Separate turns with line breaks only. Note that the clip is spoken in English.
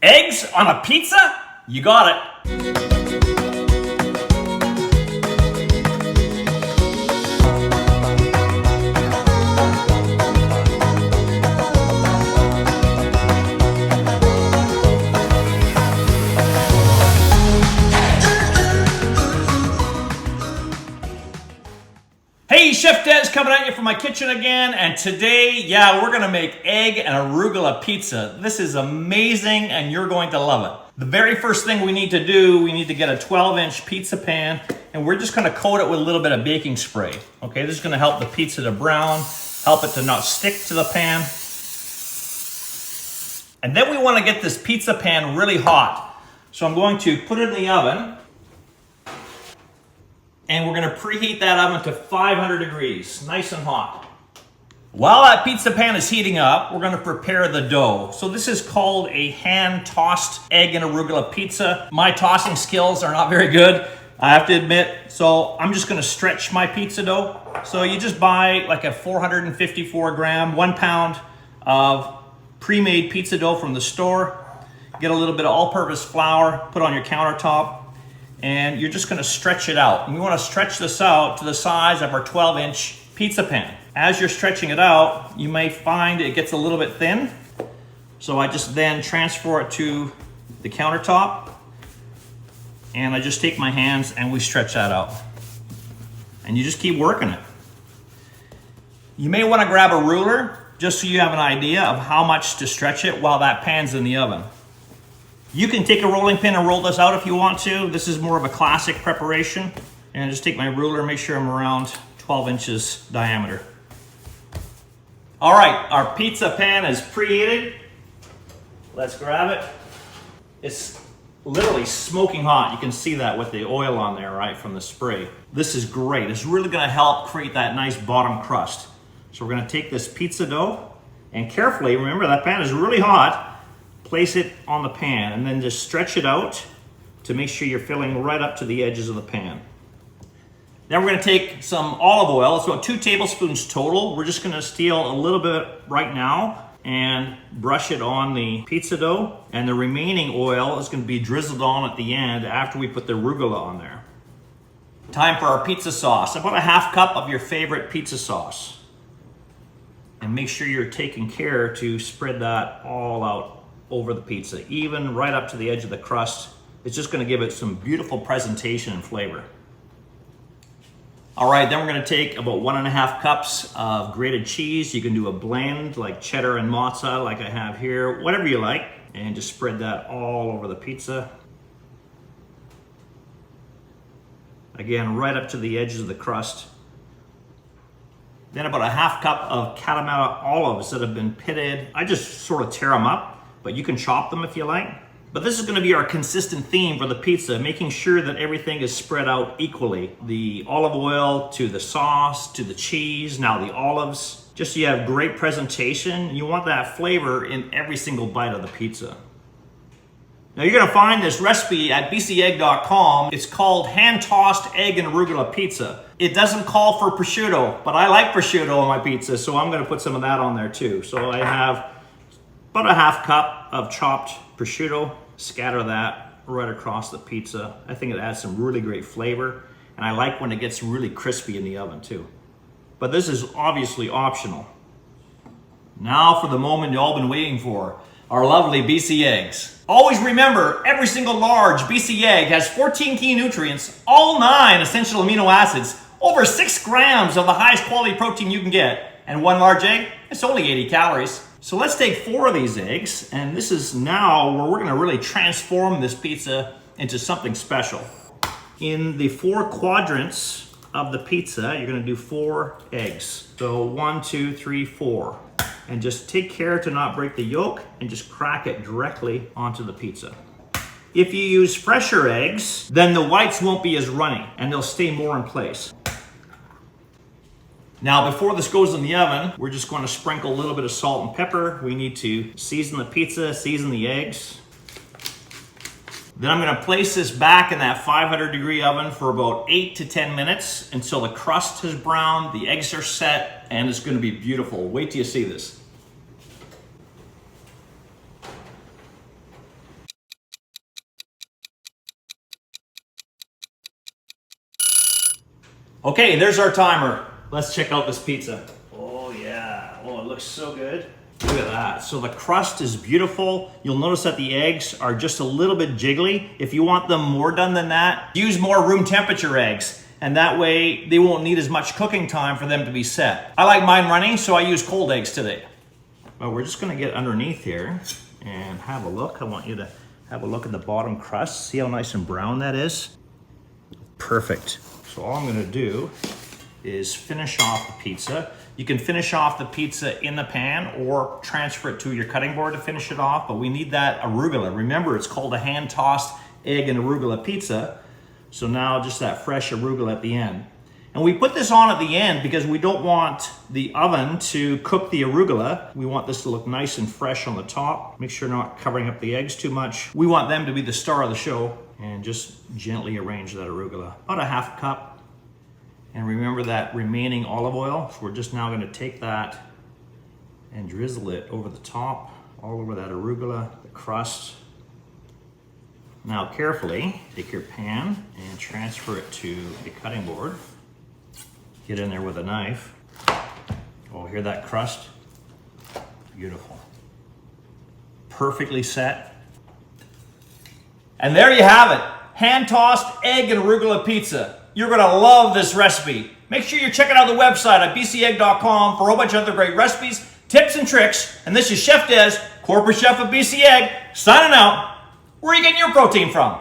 Eggs on a pizza? You got it. Hey, Chef Dez coming at you from my kitchen again, and today, we're gonna make egg and arugula pizza. This is amazing, and you're going to love it. The very first thing we need to do, we need to get a 12-inch pizza pan, and we're just gonna coat it with a little bit of baking spray. Okay, this is gonna help the pizza to brown, help it to not stick to the pan. And then we wanna get this pizza pan really hot. So I'm going to put it in the oven, and we're gonna preheat that oven to 500 degrees, nice and hot. While that pizza pan is heating up, we're gonna prepare the dough. So this is called a hand-tossed egg and arugula pizza. My tossing skills are not very good, I have to admit. So I'm just gonna stretch my pizza dough. So you just buy like a 454 gram, 1 pound of pre-made pizza dough from the store. Get a little bit of all-purpose flour, put on your countertop, and you're just gonna stretch it out. And we wanna stretch this out to the size of our 12-inch pizza pan. As you're stretching it out, you may find it gets a little bit thin. So I just then transfer it to the countertop, and I just take my hands and we stretch that out. And you just keep working it. You may wanna grab a ruler just so you have an idea of how much to stretch it while that pan's in the oven. You can take a rolling pin and roll this out if you want to. This is more of a classic preparation. And just take my ruler, make sure I'm around 12 inches diameter. All right, our pizza pan is preheated. Let's grab it. It's literally smoking hot. You can see that with the oil on there, right, from the spray. This is great. It's really gonna help create that nice bottom crust. So we're gonna take this pizza dough and carefully, remember that pan is really hot, place it on the pan and then just stretch it out to make sure you're filling right up to the edges of the pan. Then we're gonna take some olive oil. It's about 2 tablespoons total. We're just gonna steal a little bit right now and brush it on the pizza dough. And the remaining oil is gonna be drizzled on at the end after we put the arugula on there. Time for our pizza sauce. About a half cup of your favorite pizza sauce. And make sure you're taking care to spread that all out over the pizza, even right up to the edge of the crust. It's just gonna give it some beautiful presentation and flavor. All right, then we're gonna take about 1.5 cups of grated cheese. You can do a blend like cheddar and mozza like I have here, whatever you like, and just spread that all over the pizza. Again, right up to the edges of the crust. Then about a half cup of Kalamata olives that have been pitted. I just sort of tear them up, but you can chop them if you like. But this is gonna be our consistent theme for the pizza, making sure that everything is spread out equally. The olive oil to the sauce, to the cheese, now the olives. Just so you have great presentation. You want that flavor in every single bite of the pizza. Now you're gonna find this recipe at bcegg.com. It's called hand-tossed egg and arugula pizza. It doesn't call for prosciutto, but I like prosciutto on my pizza, so I'm gonna put some of that on there too. So I have about a half cup of chopped prosciutto, scatter that right across the pizza. I think it adds some really great flavor, and I like when it gets really crispy in the oven too. But this is obviously optional. Now for the moment you've all been waiting for, our lovely BC eggs. Always remember, every single large BC egg has 14 key nutrients, all 9 essential amino acids, over 6 grams of the highest quality protein you can get, and 1 large egg, it's only 80 calories. So let's take 4 of these eggs, and this is now where we're gonna really transform this pizza into something special. In the 4 quadrants of the pizza, you're gonna do 4 eggs. So 1, 2, 3, 4. And just take care to not break the yolk and just crack it directly onto the pizza. If you use fresher eggs, then the whites won't be as runny and they'll stay more in place. Now, before this goes in the oven, we're just going to sprinkle a little bit of salt and pepper. We need to season the pizza, season the eggs. Then I'm going to place this back in that 500-degree oven for about 8 to 10 minutes until the crust has browned, the eggs are set, and it's going to be beautiful. Wait till you see this. Okay, there's our timer. Let's check out this pizza. Oh yeah, oh, it looks so good. Look at that. So the crust is beautiful. You'll notice that the eggs are just a little bit jiggly. If you want them more done than that, use more room temperature eggs. And that way they won't need as much cooking time for them to be set. I like mine running, so I use cold eggs today. Well, we're just gonna get underneath here and have a look. I want you to have a look at the bottom crust. See how nice and brown that is? Perfect. So all I'm gonna do is finish off the pizza. You can finish off the pizza in the pan or transfer it to your cutting board to finish it off, but we need that arugula. Remember, it's called a hand-tossed egg and arugula pizza. So now just that fresh arugula at the end. And we put this on at the end because we don't want the oven to cook the arugula. We want this to look nice and fresh on the top. Make sure not covering up the eggs too much. We want them to be the star of the show. And just gently arrange that arugula. About a half cup. And remember that remaining olive oil. So we're just now going to take that and drizzle it over the top, all over that arugula, the crust. Now carefully take your pan and transfer it to a cutting board. Get in there with a knife. Oh, hear that crust? Beautiful. Perfectly set. And there you have it. Hand-tossed egg and arugula pizza. You're gonna love this recipe. Make sure you're checking out the website at bcegg.com for a whole bunch of other great recipes, tips, and tricks. And this is Chef Dez, corporate chef of BC Egg, signing out. Where are you getting your protein from?